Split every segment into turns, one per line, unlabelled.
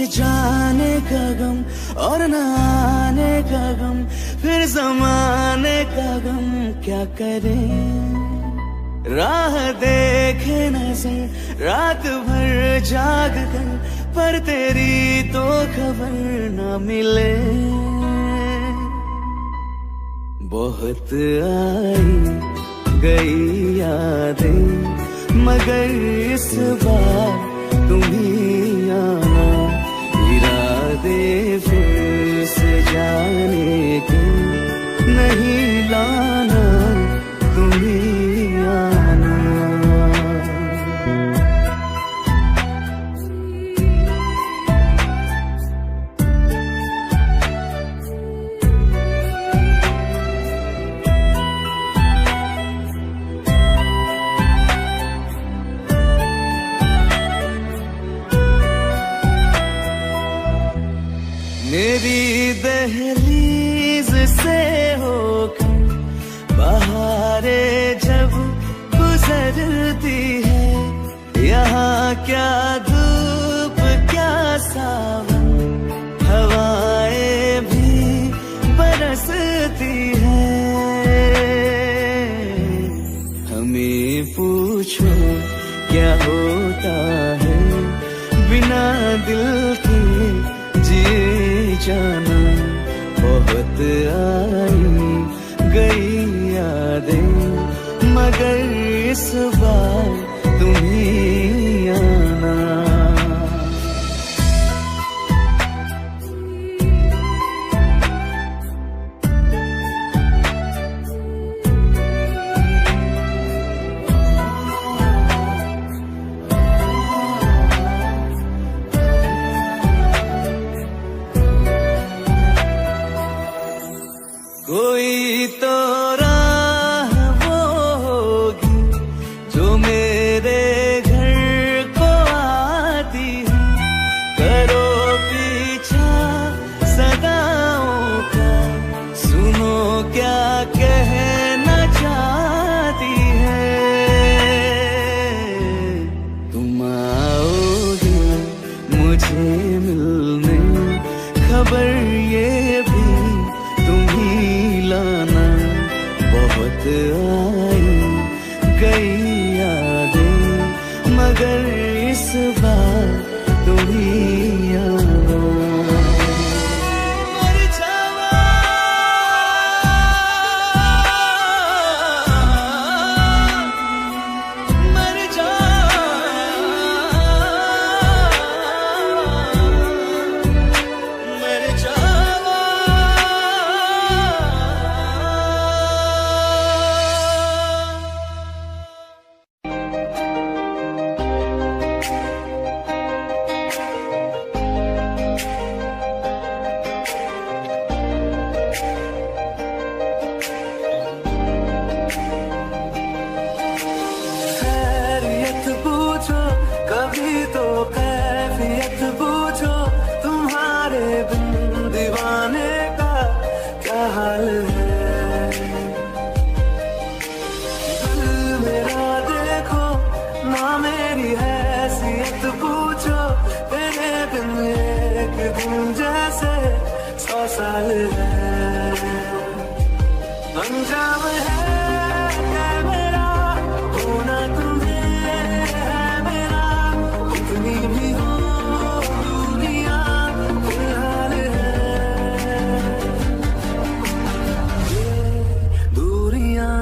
जाने का गम और न आने का गम, फिर जमाने का गम क्या करे। राह देखे नजर रात भर जाग कर, पर तेरी तो खबर न मिले। बहुत आई गई यादें, मगर इस बार तुम ही आना। इरादे फिर से जाने के नहीं लाना, तुम ही आना। मेरी दहलीज से होकर बहारें जब गुजरती है, यहाँ क्या धूप क्या सावन, हवाएं भी बरसती है। हमें पूछो क्या होता है बिना दिल के जिए जाना। बहुत आई गई यादें, मगर इस बार तुम ही आना। कोई तो राह वो होगी जो मेरे घर को आती है। करो पीछा सदाओं का, सुनो क्या कहना चाहती है। तुम आओगे मुझे मिलने, खबर ये भी लाना। बहुत आई गई यादें, मगर इस बार तुम ही आना। मर जावा मर जावा मर जावा। कभी तो कैफियत पूछो, तुम्हारे बिन दीवाने का क्या हाल है। दिल मेरा देखो ना मेरी हैसियत पूछो, तेरे बिन एक दिन जैसे 100 साल है। अंजाम है मेरा होना तुम्हें है मेरा, इतनी भी हो दुनिया फिलहाल है। ये दूरियां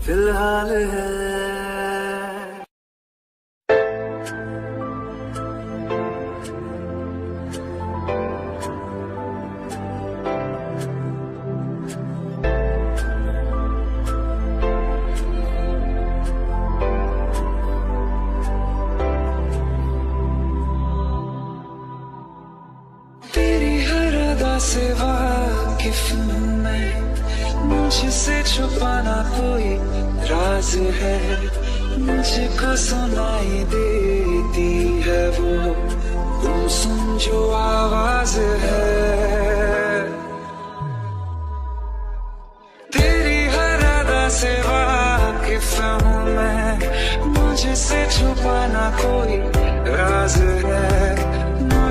फिलहाल है। से वाकिफ मैं, मुझसे छुपाना कोई राज है। मुझको सुनाई देती है वो गुमसुम जो आवाज है। तेरी हर अदा से वाकिफ हूँ मैं, मुझसे छुपाना कोई राज है।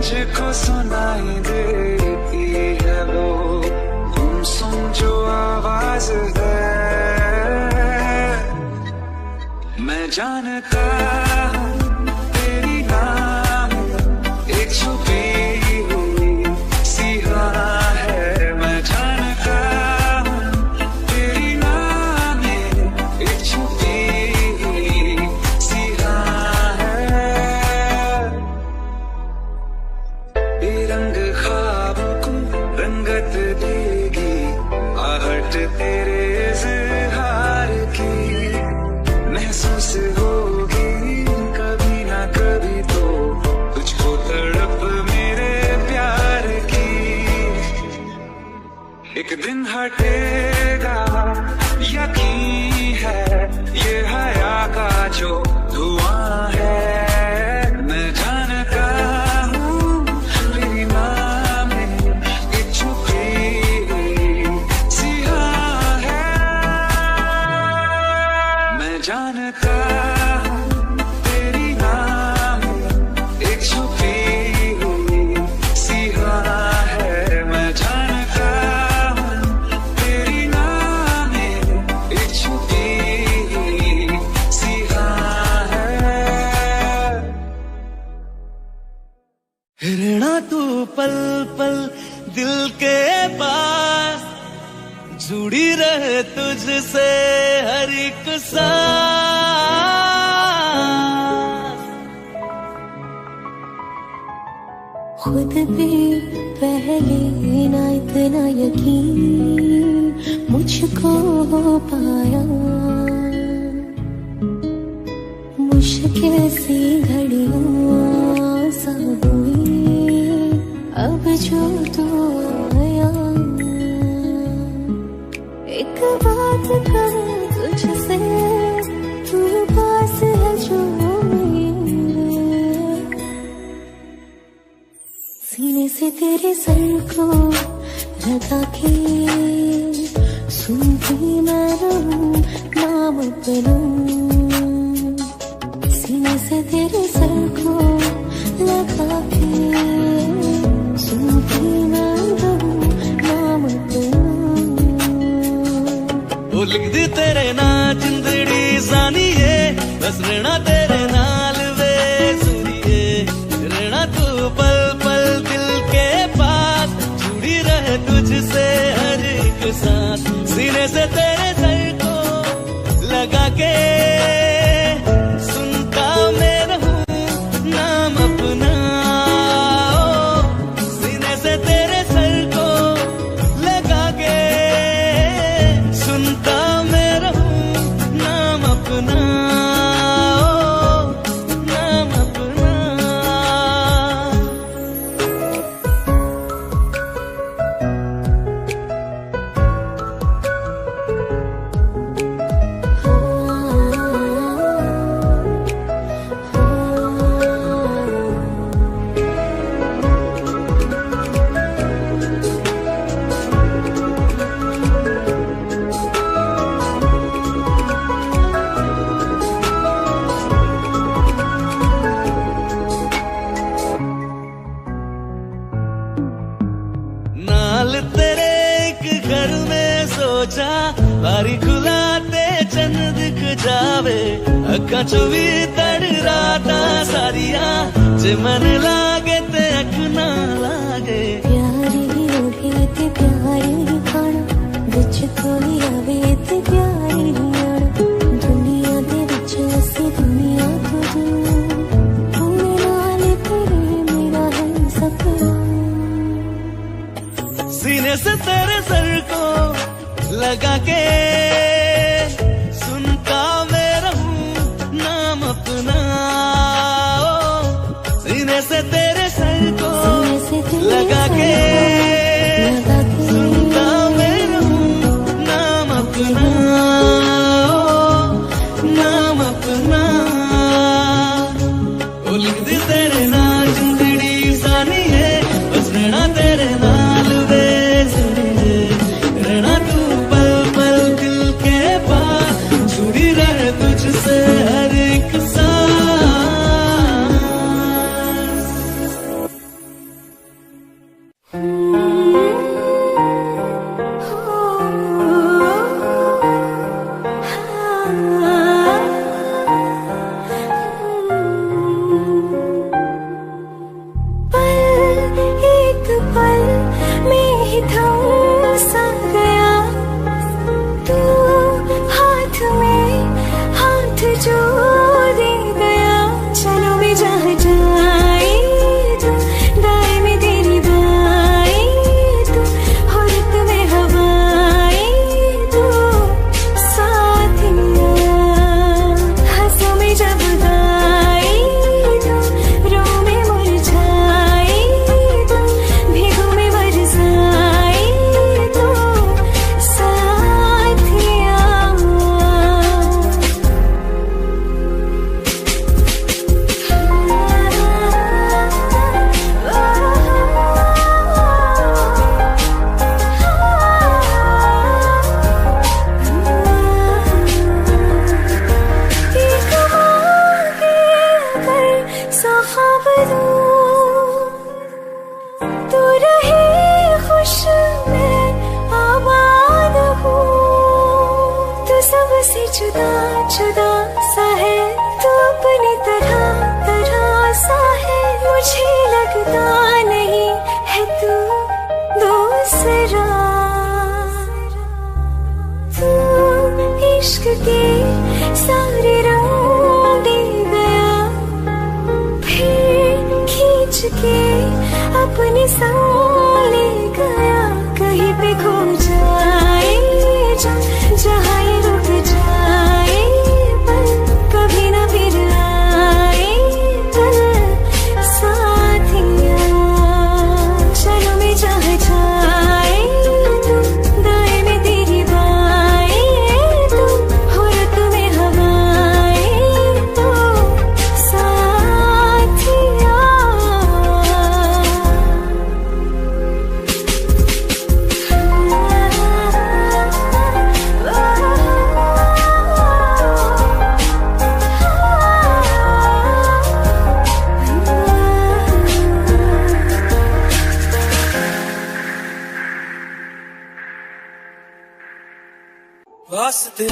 मुझको सुनाई देती है वो गुमसुम जो आवाज है। मैं जानता हूँ तेरी नाम एक छुपी हुई सी राह है। मैं जानता हूँ तेरी नाम एक छुपी हुई सी राह है। ये रंग ख्वाब को रंगत देगी आहट तेरे इज़हार की। महसूस होगी कभी ना कभी तो तुझको तड़प मेरे प्यार की। एक दिन हटेगा यकीन है ये हया का जो धुआं है। मैं जानता हूँ तेरी नाम एक छुपी हुई सी राह है। मैं जानता हूँ तेरी नाम एक छुपी हुई सी राह है। मैं जानता हूँ तेरी नाम एक छुपी हुई सी राह है। रहना तू पल पल दिल के पास, जुड़ी रहे तुझसे हर एक सांस।
खुद भी पहले ना इतना यकीन मुझको हो पाया। मुश्किल सी घड़ियां सा हुई अब जो तू आया। एक बात कहूं तुझसे, तू पास है जो मेरे, सीने से तेरे सर को लगा के सुनती मैं रहूं नाम अपना। सीने से तेरे सर को लगा के सुनती मैं रहूं नाम अपना।
वो लिख दी तेरे ना जिंदड़ी जानिए, बस रहना तेरे नाल वे सुनिए। रहना तू पल पल दिल के पास, जुड़ी रहे तुझसे हर एक सांस। सीने से तेरे सर को लगा के सुनता मैं रहूं नाम अपना। सीने से तेरे सर को लगा के सुनता मैं रहूं नाम अपना। नाम अपना। नाल तेरे एक घर में सोचा, बारी खुलाते चंद दिख जावे। अखा चो भी तड़ राता सारिया, जे मन लागे ते अख ना लागे।
प्यारी होगी ते प्यारी खाना, बिच कोई आवे ते प्यारी आना। दुनिया दे विच असी दुनिया तो दूर, होने नाल तेरे मेरा है सपना।
सीने से तेरे सर को लगा के सुनता मैं रहूं नाम अपना। सीने से तेरे
जुदा सा है तू अपनी तरह तरह सा है, मुझे लगता नहीं है तू दूसरा। तू इश्क के सारे रंग दे गया, फिर खींच के अपने संग ले गया। कहीं पे खो जाए जहाँ ये रुक जाए, पर कभी ना फिर आए पल साथिया। चलो मैं जहाँ जाए तू, दाएं में तेरी बाएं तू, हो रत में हवाएं तो साथिया।
वास्ते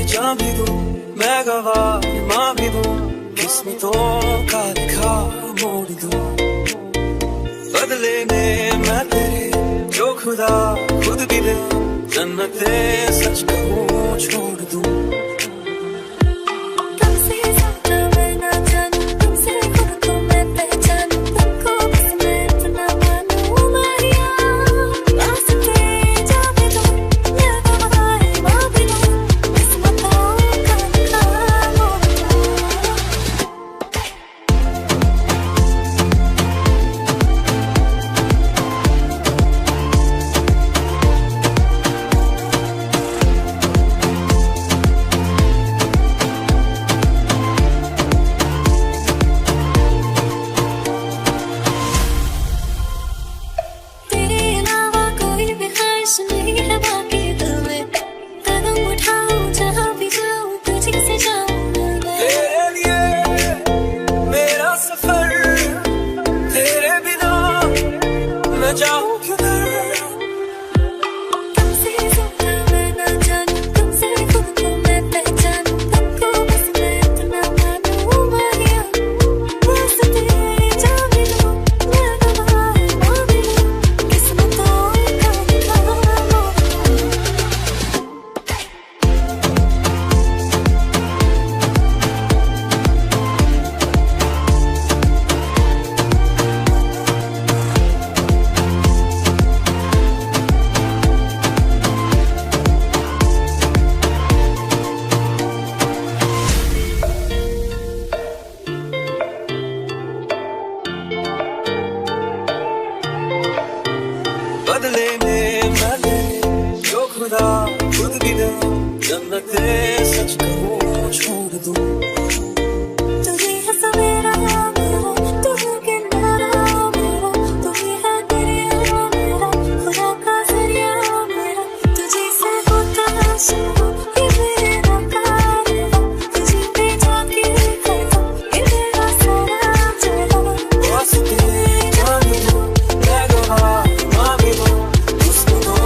जा भी दूं मैं गवाह माँ भी दूं, किस्मतों का लिखा मोड़ दूं। बदले में मैं तेरे जो खुदा खुद भी दे, जन्नते सच कहूँ छोड़ दूं।
तुमसे ज्यादा मैं ना जानूं, तुमसे खुद को मैं पहचानूं, तुमको बस मैं इतना मानूं मारिया। वास्ते जा भी दूं मैं गवाह माँ भी दूं, किस्मतों का लिखा मोड़ दूं। तेरे अलावा कोई भी ख्वाहिश नहीं है बाकी दिल में, कदम उठाऊं जहाँ भी जाऊं तुझे से जाऊं मैं।
तेरे लिए मेरा सफर, तेरे बिना मैं जाऊँ किधर।
तुमसे ज्यादा मैं ना जानूं, तुमसे खुद को मैं पहचानूं, तुमको बस मैं इतना मानूं मारिया। वास्ते जा भी दूं मैं गवाह माँ भी दूं, किस्मतों का लिखा मोड़ दूं।
बदले में मैं तेरे जो खुदा खुद भी दे, जन्नते सच कहूँ छोड़ दूं।
तुझे है सवेरा मेरा, तू है किनारा मेरा, तू ही है दरिया मेरा, खुदा का जरिया मेरा। तुझे से होता शुरू ये मेरा कारवां, तुझे पे जाके करता ये मेरा सारा जहां।
वास्ते जा भी दूं मैं गवाह माँ भी दूं, किस्मतों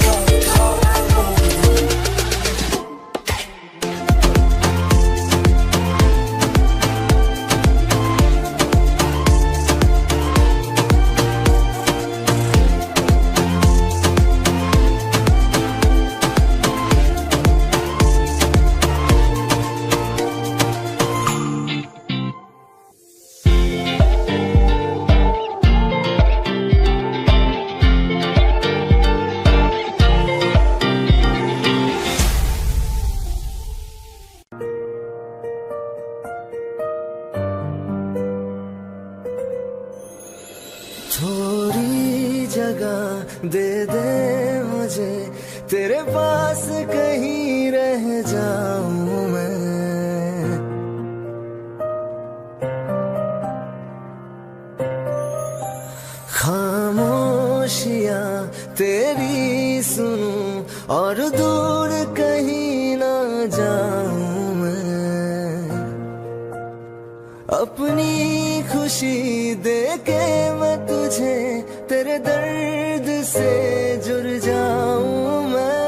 का लिखा मोड़ दूं।
थोड़ी जगह दे दे मुझे, तेरे पास कहीं रह जाऊं मैं। खामोशियां तेरी सुनूं और दूर कहीं ना जाऊं मैं। अपनी खुशी दे के मैं तुझे तेरे दर्द से जुड़ जाऊं मैं।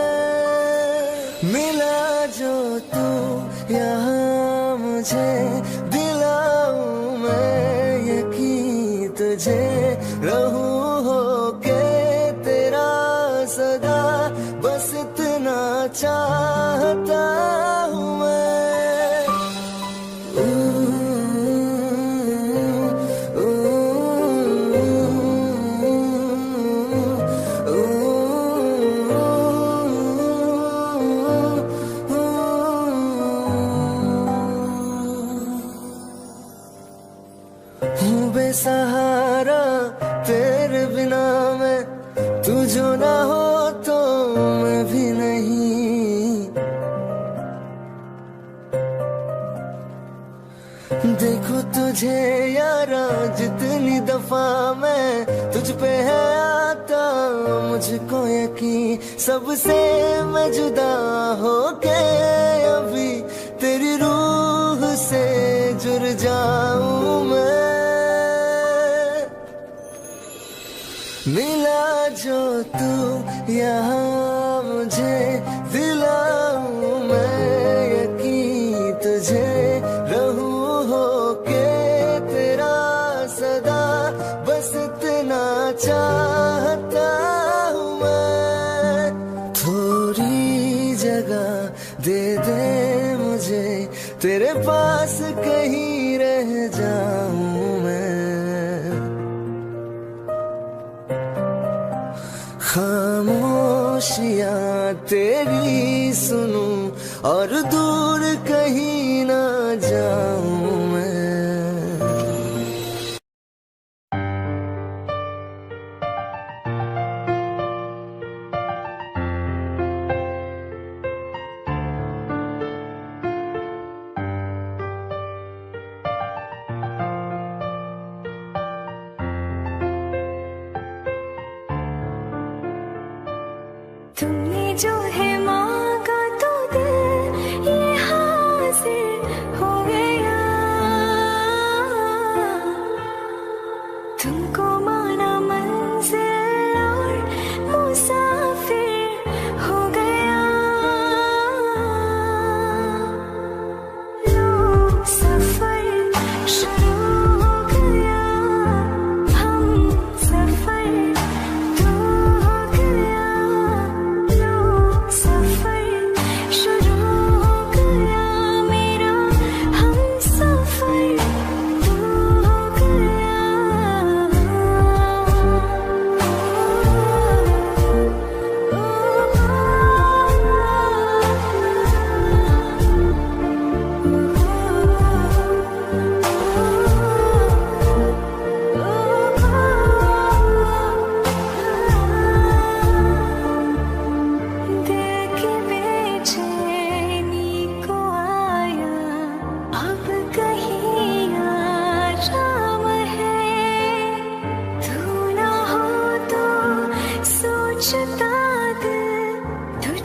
मिला जो तू यहाँ मुझे दिलाऊं मैं यकीन तुझे रहूं होके तेरा सदा बस इतना चाहता हूँ मैं। बेसहारा तेरे बिना मैं, तू जो ना हो तो मैं भी नहीं। देखो तुझे यारा जितनी दफा मैं तुझ पे है आता, मुझको यकीन सबसे मैं जुदा होके अभी तेरी रूह से जुड़ जाऊं मैं। मिला जो तू यहाँ मुझे दिलाऊं मैं यकीन तुझे रहूं होके तेरा सदा बस इतना चाहता हूँ मैं। थोड़ी जगह दे दे मुझे तेरे पास कहीं रह जाऊं मैं। खामोशियाँ तेरी सुनूं और दूर कहीं ना जाऊं मैं।
तुमने जो है मांगा तो दिल ये हासिल हो गया, तुमको माना मंजिल और मुसाफिर हो गया। लो सफर शुरू हो गया, हम सफर तो हो गया। सफर शुरू हो गया मेरा, हम सफर तो हो गया।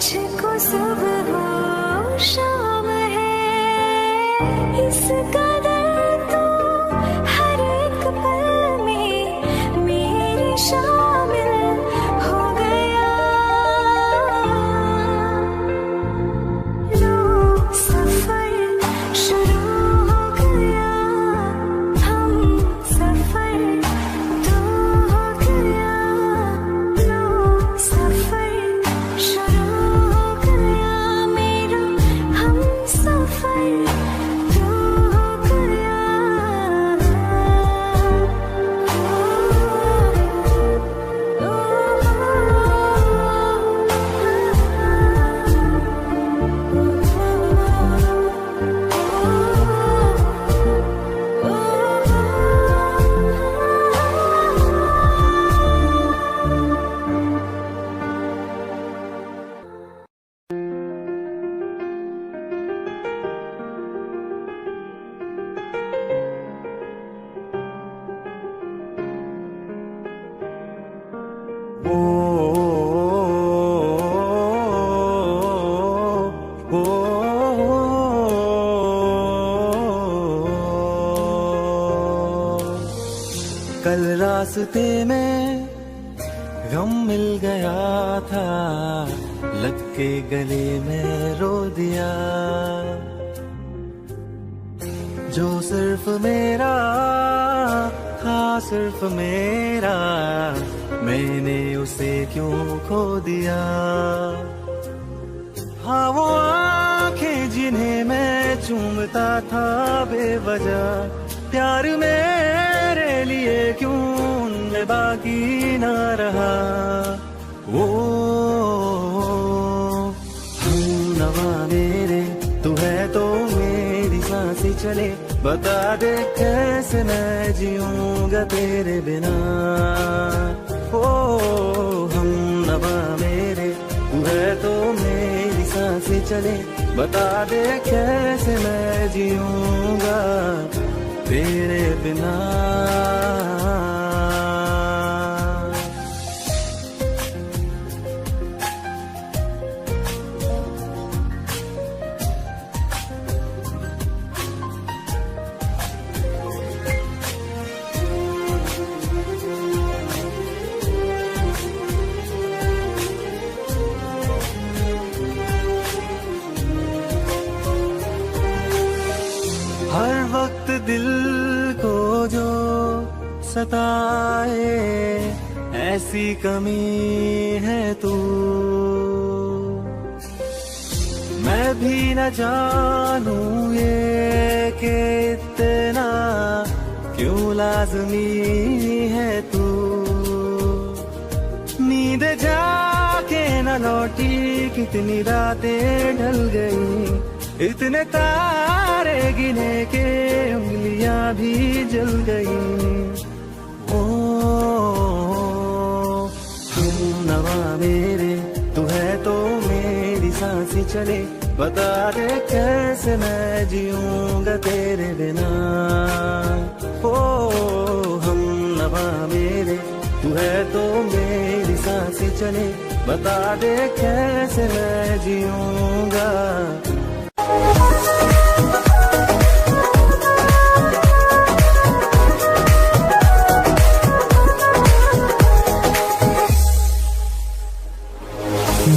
तुझको सब हो शाम है, इस कदर तो हर एक पल में मेरी शामिल हो गया। लो सफर शुरू हो गया, हम सफर तो हो गया। लो सफर शुरू हो गया मेरा, हम सफर तो हो गया।
कल रास्ते में गम मिल गया था, लग के गले में रो दिया।
जो सिर्फ मेरा था, सिर्फ मेरा, मैंने उसे क्यों खो दिया। हाँ वो आंखें जिन्हें मैं चूमता था बेवजह, प्यार मेरे लिए क्यों उनमें बाकी ना रहा। वो नवा मेरे तू है तो मेरी सांसें चले, बता दे कैसे मैं जीऊंगा तेरे बिना। ओ हम नवा मेरे तू है तो मेरी सांसें चले, बता दे कैसे मैं जीऊंगा तेरे बिना। हर वक्त दिल को जो सताए, ऐसी कमी है तू। मैं भी न जानूं ये कि इतना क्यों लाज़मी है तू। नींद जाके न लौटी कितनी रातें ढल गई, इतने तारे गिने के उंगलियां भी जल गई। ओ हम नवा मेरे तू है तो मेरी सांसें चले, बता दे कैसे मैं जीऊंगा तेरे बिना। ओ हम नवा मेरे तू है तो मेरी सांसें चले, बता दे कैसे मैं जीऊंगा।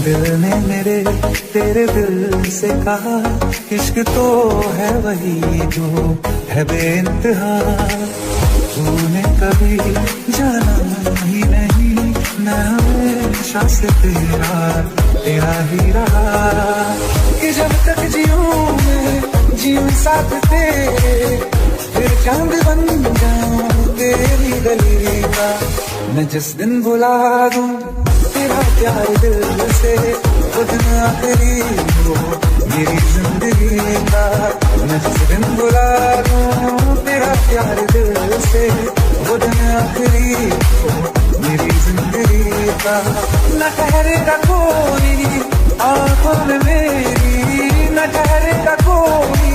दिल ने मेरे तेरे दिल से कहा, इश्क तो है वही जो है बेइंतहा। तूने कभी जाना ही नहीं, मैं हमेशा से तेरा ही रहा। कि जब तक जीऊं मैं जीऊं साथ तेरे, फिर चांद बन जाऊं तेरी गली का। मैं जिस दिन बुला दूं तेरा प्यार दिल से, वो दिन आखिरी हो मेरी जिंदगी का। मैं जिस दिन बुला दूं तेरा प्यार दिल से, वो दिन आखिरी हो मेरी जिंदगी का। न ठहरेगा कोई आँखों में मेरी, न ठहरेगा कोई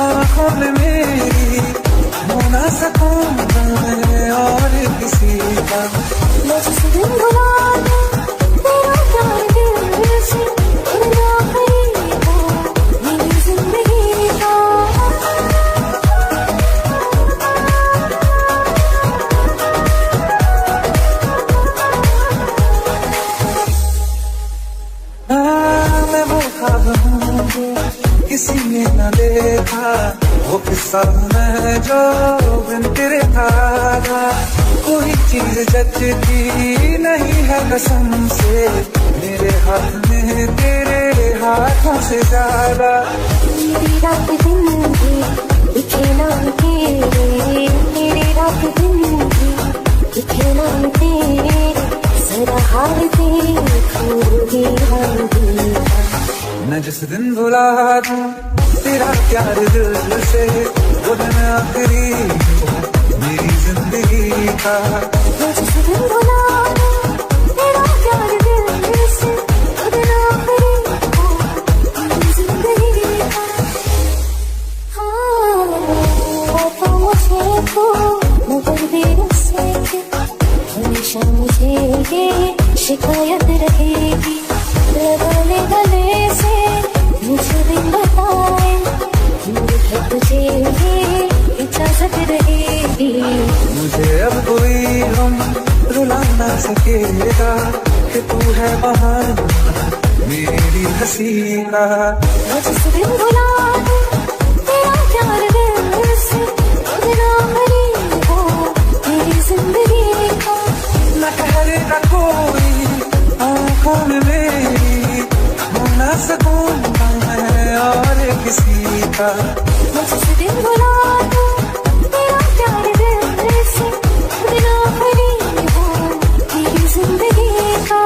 आँखों में मेरी। हो ना सकूंगा मैं और किसी का।
मैं जिस दिन बुला दूं तेरा प्यार दिल से, वो दिन आखिरी हो मेरी जिंदगी का।
मैं वो ख्वाब हूँ किसी ने न देखा, वो किस्सा मैं जो बिन तेरे था। कोई चीज जचती नहीं है कसम से, मेरे हाथ में तेरे हाथों से ज्यादा।
मेरी रात दिन भी दिखे नाम तेरे, मेरी रात दिन भी दिखे नाम तेरे। जरा हाल देखोगे हम देखा।
मैं जिस दिन बुला दूं तेरा प्यार दिल से, वो दिन आखिरी हो मेरी जिंदगी का।
मैं जिस दिन बुला दूं तेरा प्यार दिल से, वो दिन आखिरी हो मेरी जिंदगी का। हाँ तो मुझे तो मगर देर से हमेशा मुझे ये शिकायत रहेगी। गले गले से मुझे दिन बताए, मुझे तुझे ये इजाजत रहेगी।
मुझे अब कोई हम रुला ना सकेगा, कि तू है बहाना मेरी हंसी का।
मैं जिस दिन बुला दूं तेरा प्यार दिल बुला दूं तेरा प्यार दिल से, बिना भरी हो तेरी जिंदगी का।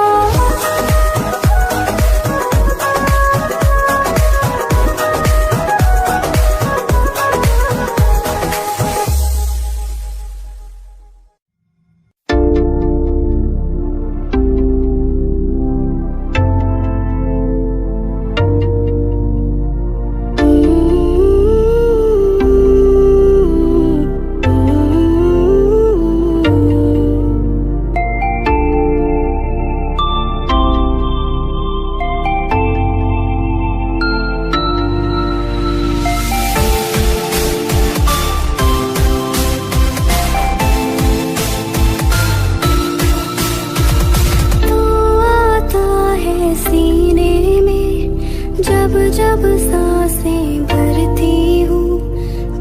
जब सांसें भरती हूँ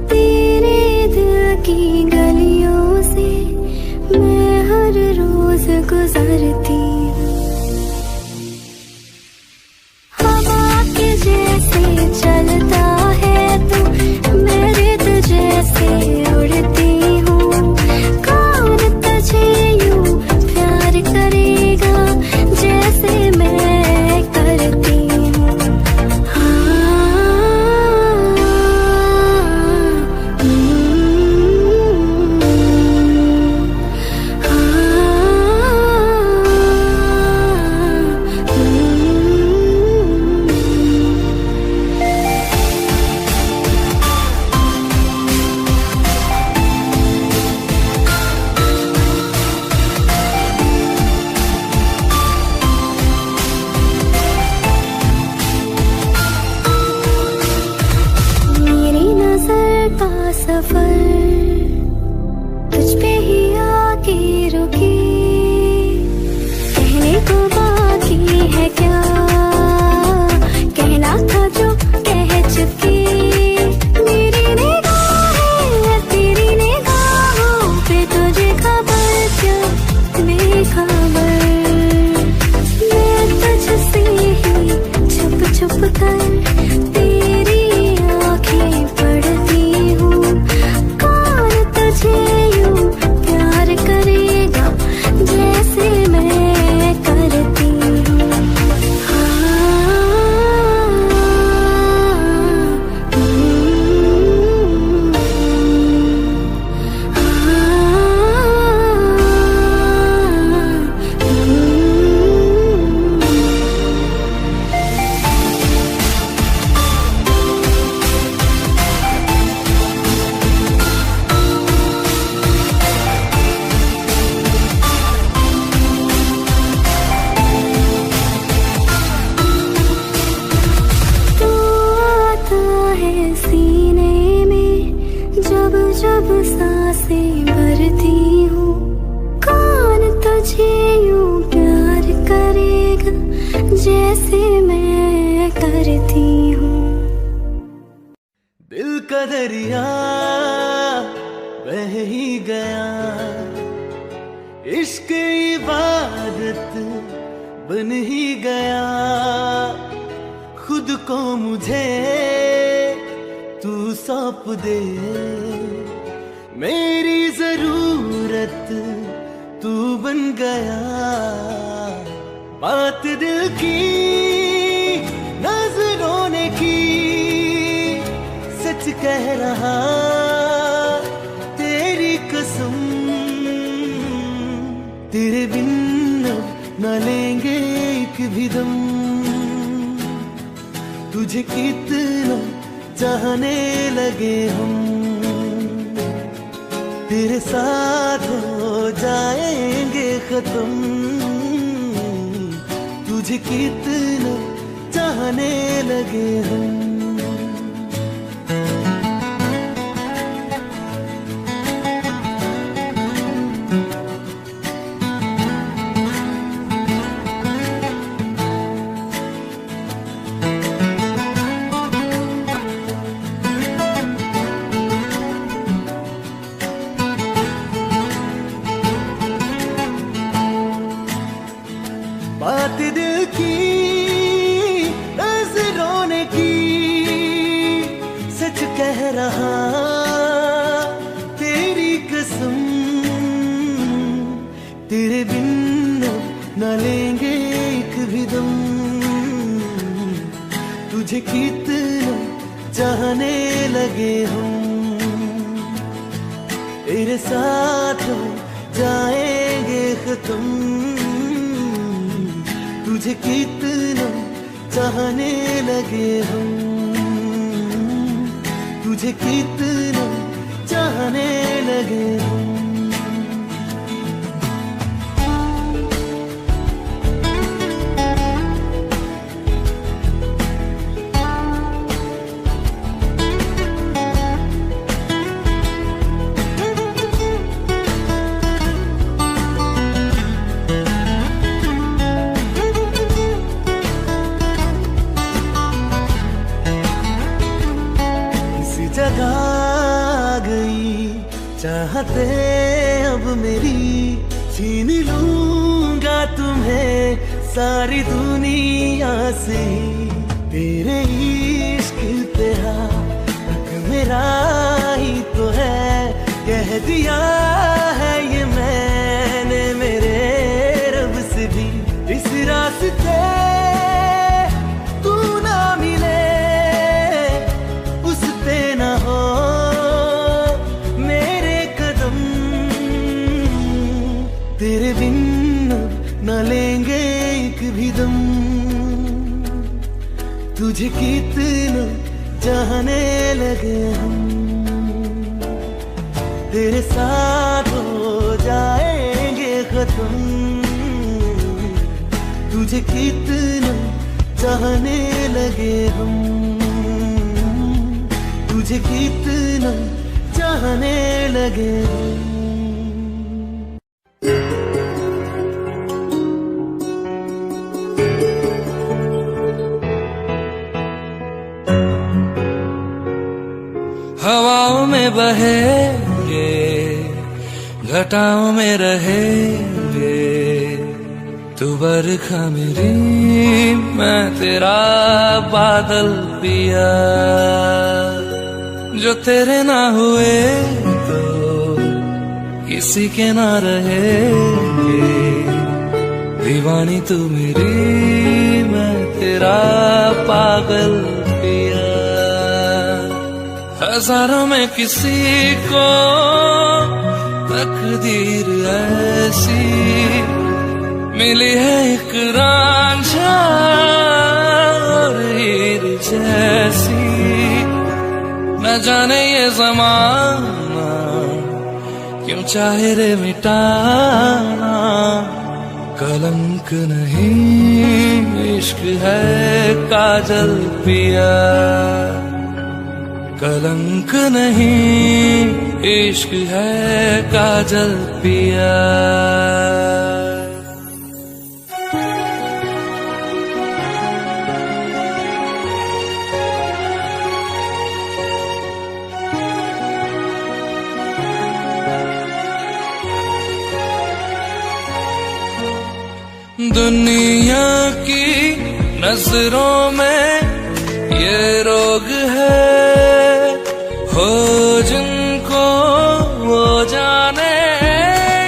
तेरे दिल की गलियों से, मैं हर रोज गुजरती हूँ। हवा के जैसे चलता है तू, मैं रेत जैसे उड़ती हूँ। कौन तुझे यूं प्यार करेगा जैसे मैं करती हूँ। सफर तुझ पे ही आके रुके, कहने को बाकी है क्या, कहना था जो कह चुके। मेरी निगाहें तेरी निगाहों पे तुझे खबर क्या बेखबर, मैं तुझसे ही छुप छुप कर तेरी आंखें पढ़ती हूँ। कौन तुझे यूं प्यार करेगा जैसे मैं करती हूँ। सीने में जब जब सांसें भरती हूँ, कौन तुझे यूं प्यार करेगा जैसे मैं करती हूँ।
दिल का दरिया बह ही गया, इश्क इबादत बन ही गया। खुद को मुझे तू सौंप दे, मेरी जरूरत तू बन गया। बात दिल की नजरों ने की, सच कह रहा तेरी कसम। तेरे बिन न लेंगे एक भी दम, तुझे कितना चाहने लगे हम। तेरे साथ हो जाएंगे खत्म, तुझे कितना चाहने लगे हम। बात दिल की नजरों ने की, कह रहा तेरी कसम, तेरे बिन न लेंगे एक भी दम। तुझे कितना चाहने लगे हम, तेरे साथ जाएंगे खत्म। तुझे कितना चाहने लगे हम, तुझे कितना चाहने लगे हम। चाहते अब मेरी छीन लूंगा तुम्हें सारी दुनिया से। तेरे इश्क पे हक मेरा ही तो है, कह दिया है ये मैंने मेरे रब से भी। इस रास्ते तू ना मिले उस पे ना हो तेरे बिन न लेंगे एक भी दम। तुझे कितना चाहने लगे हम, तेरे साथ हो जाएंगे खत्म। तुझे कितना चाहने लगे हम, तुझे कितना चाहने लगे हम।
हवाओं में बहेंगे, घटाओं में रहेंगे। तू बरखा मेरी, मैं तेरा बादल पिया। जो तेरे ना हुए तो किसी के ना रहेंगे। दीवानी तू मेरी, मैं तेरा पागल पिया। हजारों में किसी को तकदीर ऐसी मिली है, एक रांझा और हीर जैसी। न जाने ये ज़माना क्यों चाहे रे मिटाना। कलंक नहीं इश्क है काजल पिया। कलंक नहीं इश्क है काजल पिया। दुनिया की नजरों में ये रोग है, हो जिनको वो जाने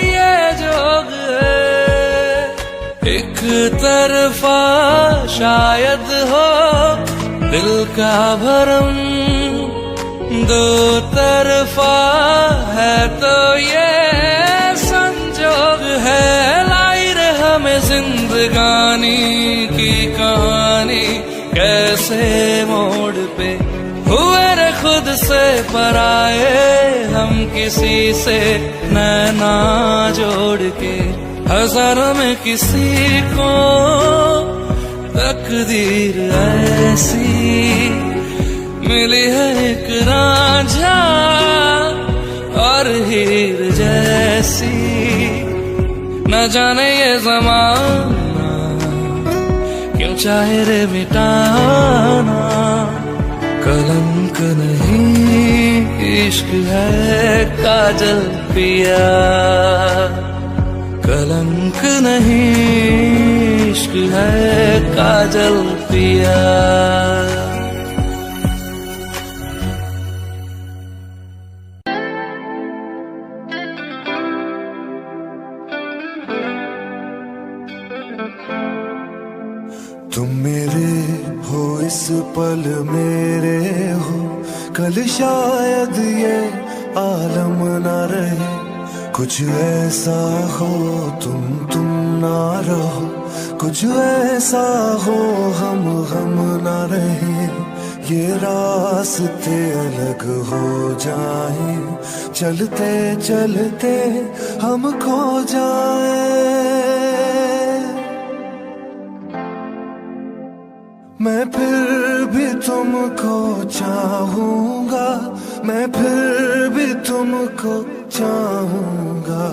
ये जोग है। एक तरफा शायद हो दिल का भरम, दो तरफा है तो ये संजोग है। लाई रे हमें जिंदगानी की कहानी, कैसे मोड़ पे हुए रे खुद से पराए। हम किसी से नैना जोड़ के, हजारों में किसी को तकदीर ऐसी मिली है, एक रांझा और हीर जैसी। न जाने ये ज़माना क्यों चाहे रे मिटाना। कलंक नहीं इश्क है काजल पिया। कलंक नहीं इश्क है काजल पिया।
तुम मेरे हो इस पल मेरे हो, कल शायद ये आलम ना रहे। कुछ ऐसा हो तुम ना रहो, कुछ ऐसा हो हम ना रहे। ये रास्ते अलग हो जाए, चलते चलते हम खो जाए। मैं फिर भी तुमको चाहूंगा, मैं फिर भी तुमको चाहूंगा,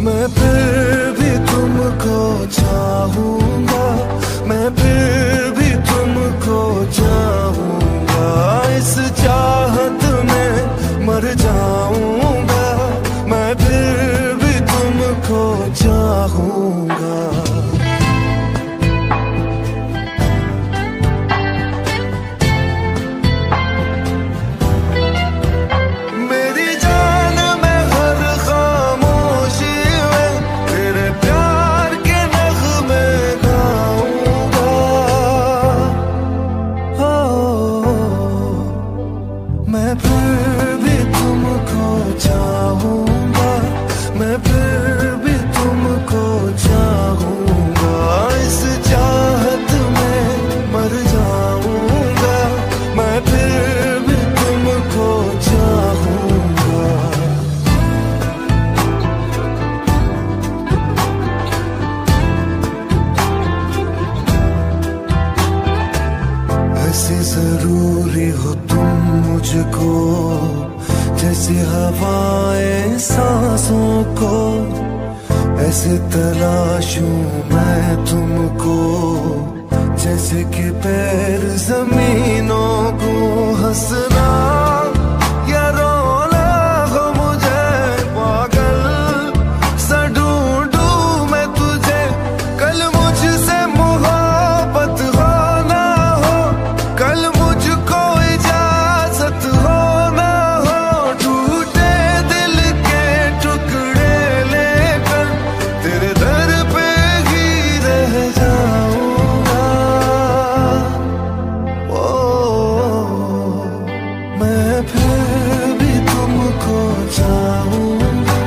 मैं फिर भी तुमको चाहूंगा, मैं फिर भी तुमको चाहूंगा। इस चाहत में मर जाऊंगा, मैं फिर भी तुमको चाहूंगा। जरूरी हो तुम मुझको, जैसे हवाएं सांसों को, ऐसे तलाशूं मैं तुमको, जैसे कि पैर जमीनों को। हंसना या रोना हो मुझे पागल सा ढूंढूं मैं तुझे, कल मुझसे मोहब्बत हो ना हो, कल मुझको इजाजत हो ना हो। टूटे दिल के टुकड़े लेकर तेरे दर पे ही रह जाऊंगा। ओ मैं फिर भी तुमको चाहूंगा,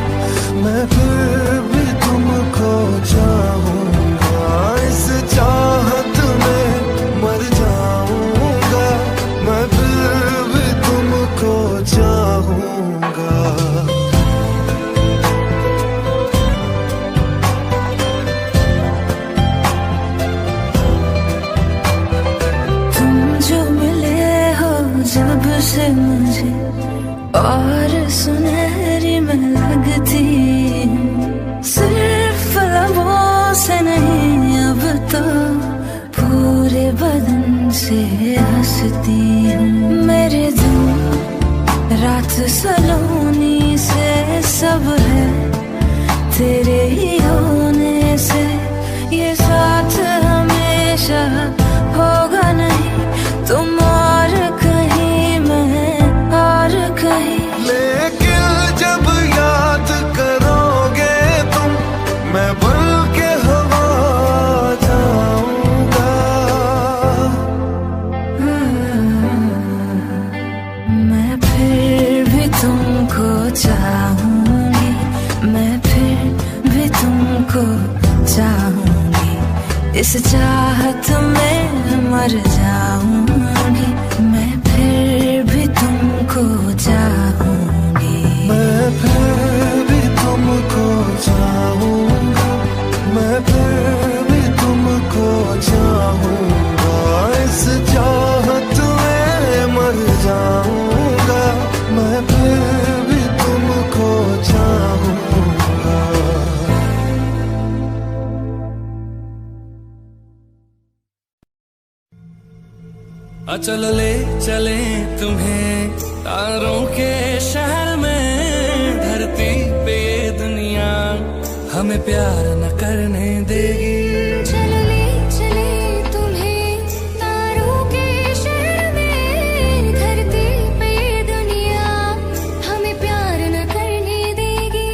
मैं फिर भी तुमको चाहूंगा। इस चाहत में मर जाऊंगा, मैं फिर भी तुमको चाहूंगा।
तुम जो मिले हो जब से मुझे, और सुनहरी मैं लगती हूँ। सिर्फ लबों से नहीं अब तो पूरे बदन से हंसती हूँ। मेरे दिन रात सलोनी से सब है तेरे ही होने से। ये साथ हमेशा होगा नहीं, तुम और कहीं मैं और कहीं।
लेकिन जब याद करोगे तुम, मैं बन के हवा जाऊंगा।
मैं फिर भी तुमको चाहूंगी, मैं फिर भी तुमको चाहूंगी। इस चाहत में मर जाऊंगी, मैं फिर भी तुमको चाहूंगी।
मैं फिर भी तुमको चाहूंगा, मैं फिर भी तुमको चाहूंगा। इस चाहत में मर जाऊंगा, मैं फिर भी तुमको चाहूंगा।
चल ले चले तुम्हें तारों के शहर में, धरती पे ये दुनिया हमें प्यार न करने देगी।
चल ले चले तुम्हें तारों के शहर में, धरती पे ये दुनिया हमें प्यार न करने देगी।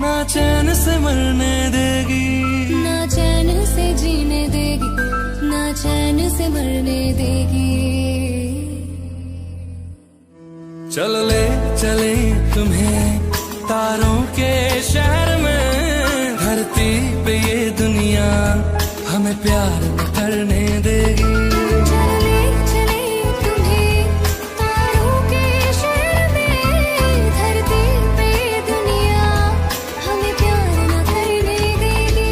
ना चैन से मरने देगी,
ना चैन से जीने देगी, ना चैन से मरने देगी।
चलो ले चले तुम्हें तारों के शहर में, धरती पे ये दुनिया हमें प्यार न करने देगी।
चले चले तुम्हें तारों के शहर में, धरती पे दुनिया हमें प्यार न करने देगी।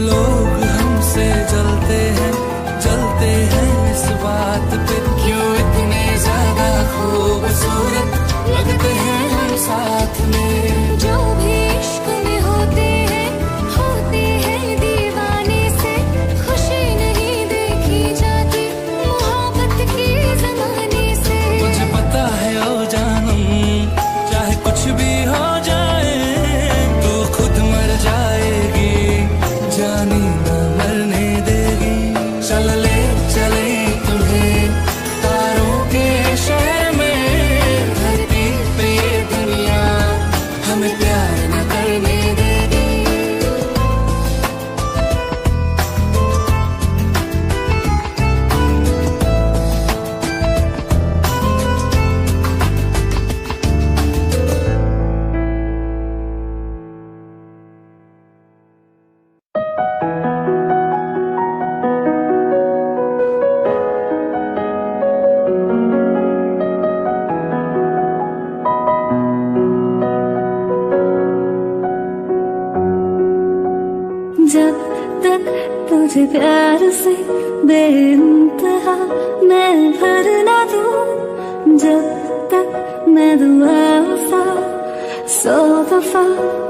लोग हमसे जलते हैं, जलते हैं इस बात पे, क्यों इतने ज्यादा खूबसूरत लगते हैं हम साथ में।
जो भी इश्क में होते हैं दीवाने से, खुशी नहीं देखी जाती मोहब्बत के जमाने से।
मुझे पता है ओ जानम, चाहे कुछ भी हो जाए तू खुद मर जाएगी, जानी न मरने देगी। चल ले चले तुम्हें तारों के शहर में, धरती पे ये दुनिया हमें प्यार न करने देगी।
जब तक तुझे प्यार से बेइंतहा मैं भर ना दूं, जब तक मैं दुआ वफा 100 दफा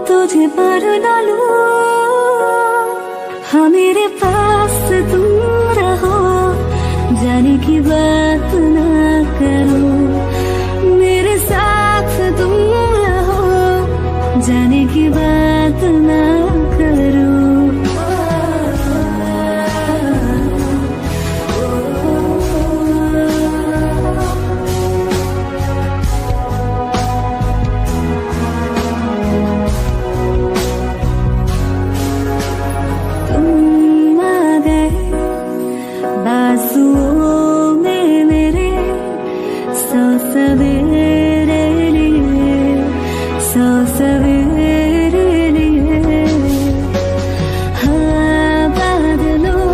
तुझे पर ना लूं। हाँ मेरे पास तुम रहो, जाने की बात ना करो, मेरे साथ तुम रहो, जाने की बात ना करो। तुम आ गए बाजुओं में मेरे, 100 सवेरे लिए, 100 सवेरे लिए। हाँ बादलों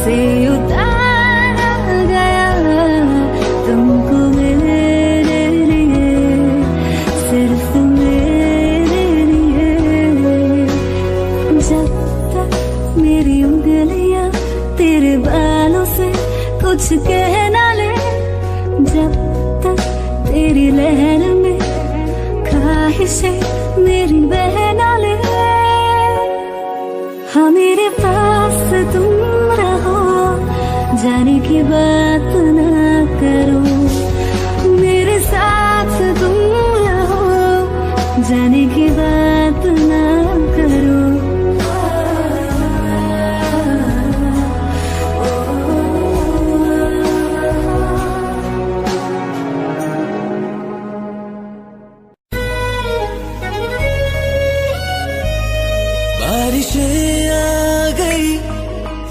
से उतारा गया तुमको मेरे लिए, सिर्फ मेरे लिए। जब तक मेरी उंगलियां तेरे बालों से कुछ कह ना ले, जब तक तेरी लहर में ख्वाहिशें मेरी बह ना ले। हाँ मेरे पास तुम रहो, जाने की बात ना करो, मेरे साथ तुम रहो, जाने की बात ना करो।
बारिशें आ गई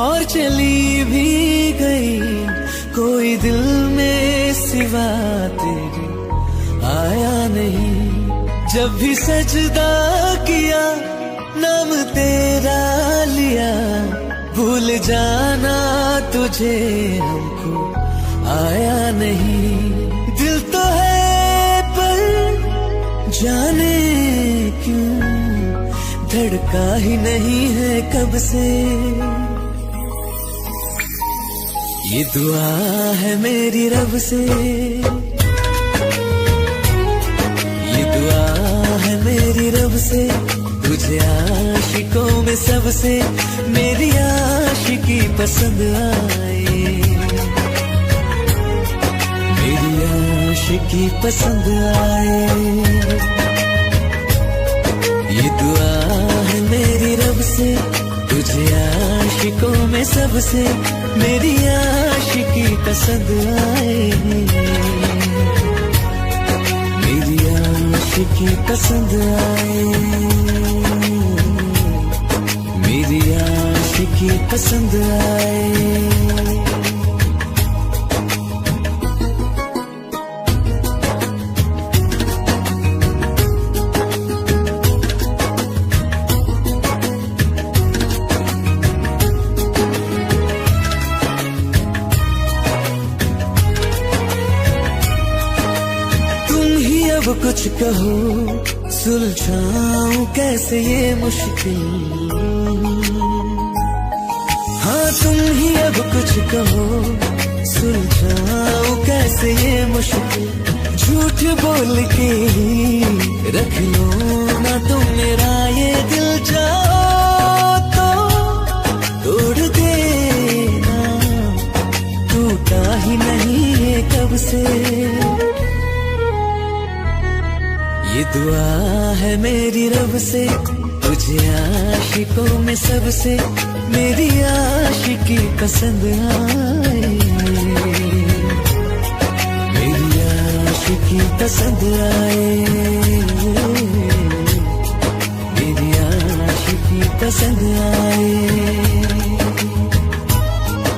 और चली भी गई, कोई दिल में सिवा तेरे आया नहीं। जब भी सजदा किया नाम तेरा लिया, भूल जाना तुझे हमको आया नहीं। दिल तो है पर जाने क्यों धड़का ही नहीं है कब से। ये दुआ है मेरी रब से। सबसे, तुझे आशिकों में सबसे मेरी आशिकी पसंद आए, मेरी आशिकी पसंद आए। ये दुआ है मेरी रब से, तुझे आशिकों में सबसे मेरी आशिकी पसंद आए, मेरी आशिकी पसंद आए, मेरी आशिकी पसंद आए। अब कुछ कहो, सुलझाऊं कैसे ये मुश्किल, हाँ तुम ही अब कुछ कहो, सुलझाऊं कैसे ये मुश्किल। झूठ बोल के ही रख लो ना तुम मेरा ये दिल, जाओ तो तोड़ देना, टूटा ही नहीं ये कब से। ये दुआ है मेरी रब से, तुझे आशिकों में सबसे मेरी आशिकी पसंद आए, मेरी आशिकी पसंद आए, मेरी आशिकी पसंद आए।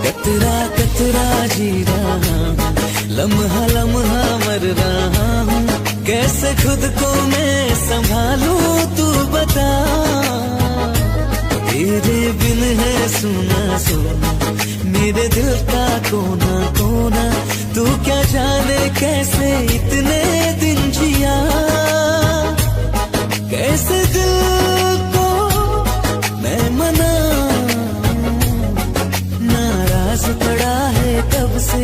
कतरा कतरा जी रहा हूँ, लम्हा लम्हा मर रहा हूँ, कैसे खुद को मैं संभालूं तू बता। तेरे बिन है सुना सुना मेरे दिल का कोना कोना, तू क्या जाने कैसे इतने दिन जिया, कैसे दिल को मैं मनाऊं, नाराज पड़ा है कब से।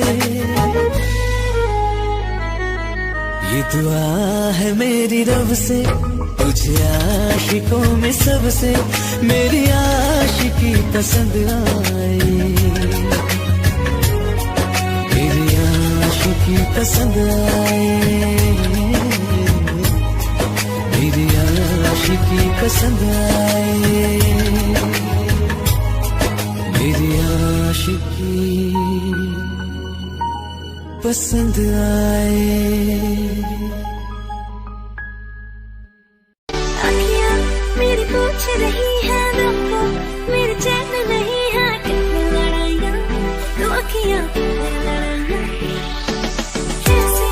ये दुआ है मेरी रब से, तुझे आशिकों में सबसे मेरी आशिकी पसंद आए, मेरी आशिकी पसंद आए, मेरी आशिकी पसंद आए, मेरी आशिकी पसंद आए।
अखियाँ मेरी पूछ रही है रुको, मेरे चैन नहीं है कितनी लड़ाइयाँ, तो अखियाँ लड़ाइयाँ कैसे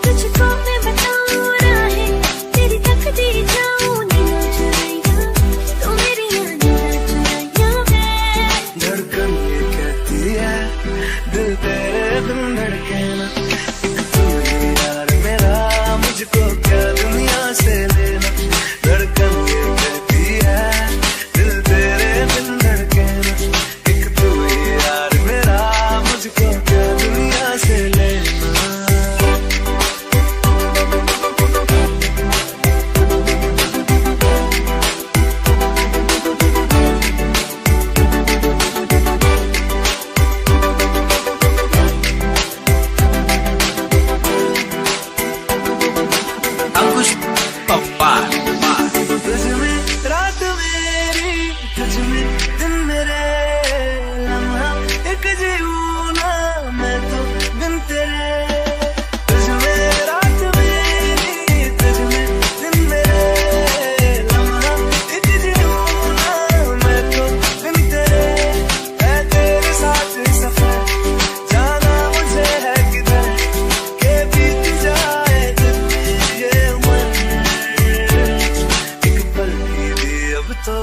तुझको मैं बताऊँ राहें, तेरी तकदी जाऊँ नीला चुराइयाँ, तो मेरी चुराइयाँ है।
धड़कन ये कहती है दिल तेरे बिन धड़के ना, तू ही यार मेरा मुझको क्या दुनिया से लेना। धड़कन ये कहती है दिल तेरे बिन धड़के ना, एक तू ही यार मेरा मुझको क्या दुनिया से लेना। तुझ में रात मेरी, तुझ में दिन मेरे, लम्हा एक जीऊँ ना मैं तो बिन तेरे। तुझ में रात मेरी, तुझ में दिन मेरे, लम्हा एक जीऊँ ना मैं तो बिन तेरे। है तेरे साथ सफर, जाना मुझे है किधर, के बीत जाए दिन ये उम्र। एक पल भी अब तो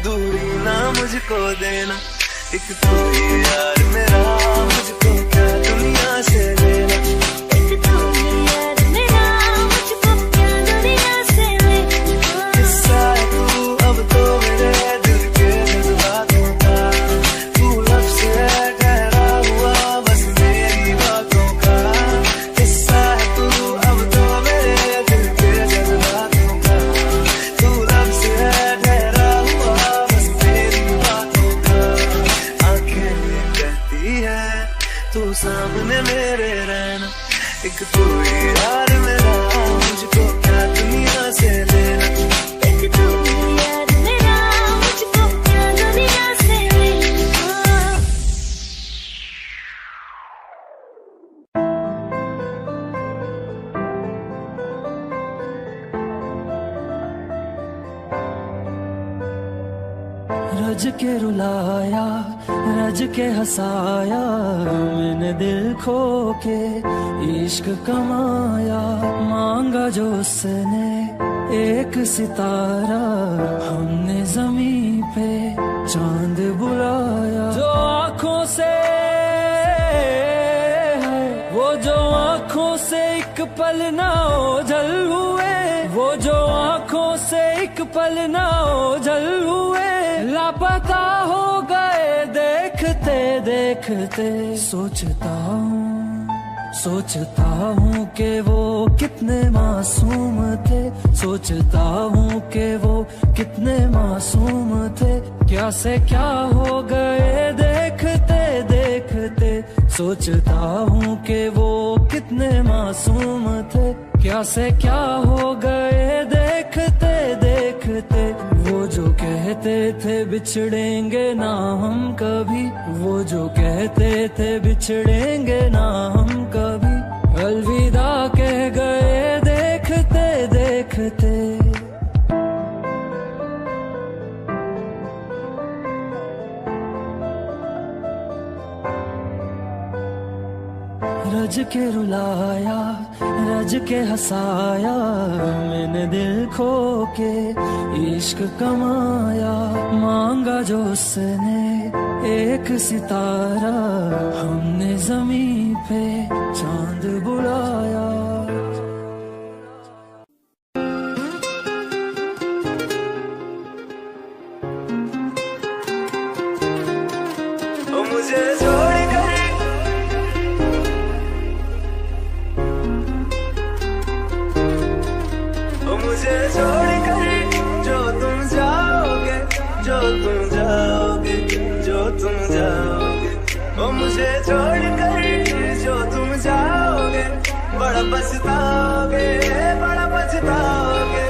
दूरी ना मुझको देना, एक तू ही यार मेरा मुझको क्या दुनिया से लेना।
एक तू ही यार मेरा मुझको क्या दुनिया से लेना।
किस्सा है तू अब तो मेरे दिल के जज्बातों का, तू लफ्ज़ है ठहरा हुआ बस मेरी बातों का। किस्सा है तू अब तो मेरे दिल के जज्बातों का, तू
रज के रुलाया, रज के हंसाया, मैंने दिल खो के इश्क कमाया। मांगा जो उसने एक सितारा, हमने जमीन पे चांद बुलाया। जो आँखों से है, वो जो आँखों से एक पल ना ओझल हुए, वो जो आँखों से एक पल ना ओझल हुए, लापता हो गए देखते देखते। सोचता हूँ कि वो कितने मासूम थे, सोचता हूँ कि वो कितने मासूम थे। क्या से क्या हो गए देखते देखते। सोचता हूँ कि वो कितने मासूम थे, क्या से क्या हो गए देखते देखते। वो जो कहते थे बिछड़ेंगे ना हम कभी, वो जो कहते थे बिछड़ेंगे ना हम कभी, अलविदा कह गए देखते देखते। रज के रुलाया, रज के हंसाया, मैंने दिल खो के इश्क कमाया। मांगा जो उसने एक सितारा, हमने जमीन पे चांद बुलाया।
मुझे छोड़ कर मुझे छोड़ कर जो तुम जाओगे, जो तुम जाओगे, जो तुम जाओगे। ओ मुझे छोड़ कर जो तुम जाओगे, बड़ा पछताओगे, बड़ा पछताओगे,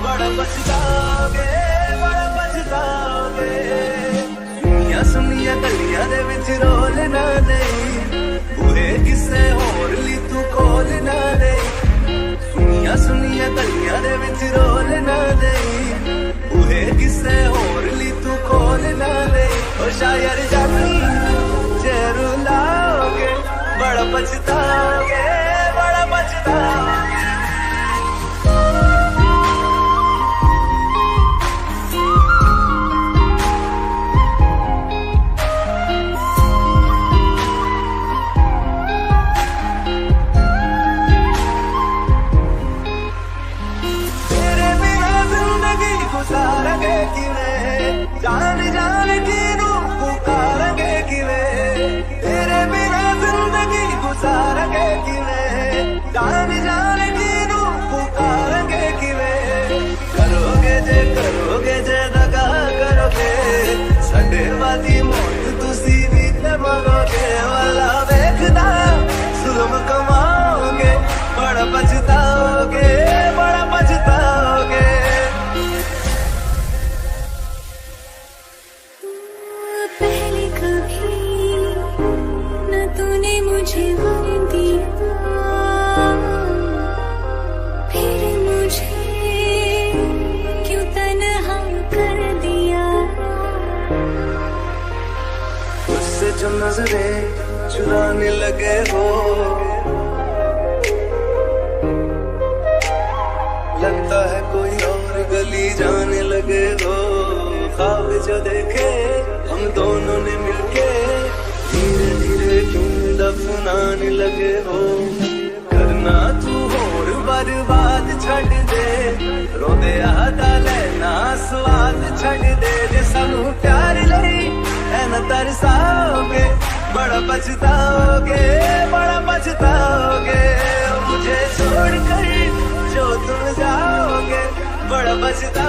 बड़ा पछताओगे, बड़ा पछताओगे। सुनिया सुनिया गलियां दे विच रोल ना देई, पूरे किस्से होर ली तू कोल ना देई। सुनिया सुनिया गलियां दे विच रोल ना देई, पूरे किस्से होर ली तू कोल ना देई। ओ शायर जानी जे रुलाओगे, बड़ा पछताओगे, बड़ा पछताओगे। जान जान की नू पुकारेंगे किवें, तेरे बिना जिंदगी गुजारेंगे किवें। जान जान की नू पुकारेंगे किवें। करोगे जे दगा करोगे, साडे वादी मौत तुसी भी ते मरोगे। वाला देखदा जुल्म कमाओगे, बड़ा पछताओगे, बड़ा पछताओगे।
मुझे गम दिया, फिर मुझे क्यों तन्हा कर दिया।
उससे जो नजरें चुराने लगे हो, लगता है कोई और गली जाने लगे हो। ख्वाब जो देखे हम दोनों ने मिलके, धीरे धीरे क्यों दफनाने लगे हो। करना तू होर बर्बाद छड़ दे, रोदे आदा लेना स्वाद छड़ दे। जे सानू प्यार लई ऐना तरसाओगे, बड़ा पछताओगे, बड़ा पछताओगे। मुझे छोड़ कर जो तुम जाओगे, बड़ा पछताओगे।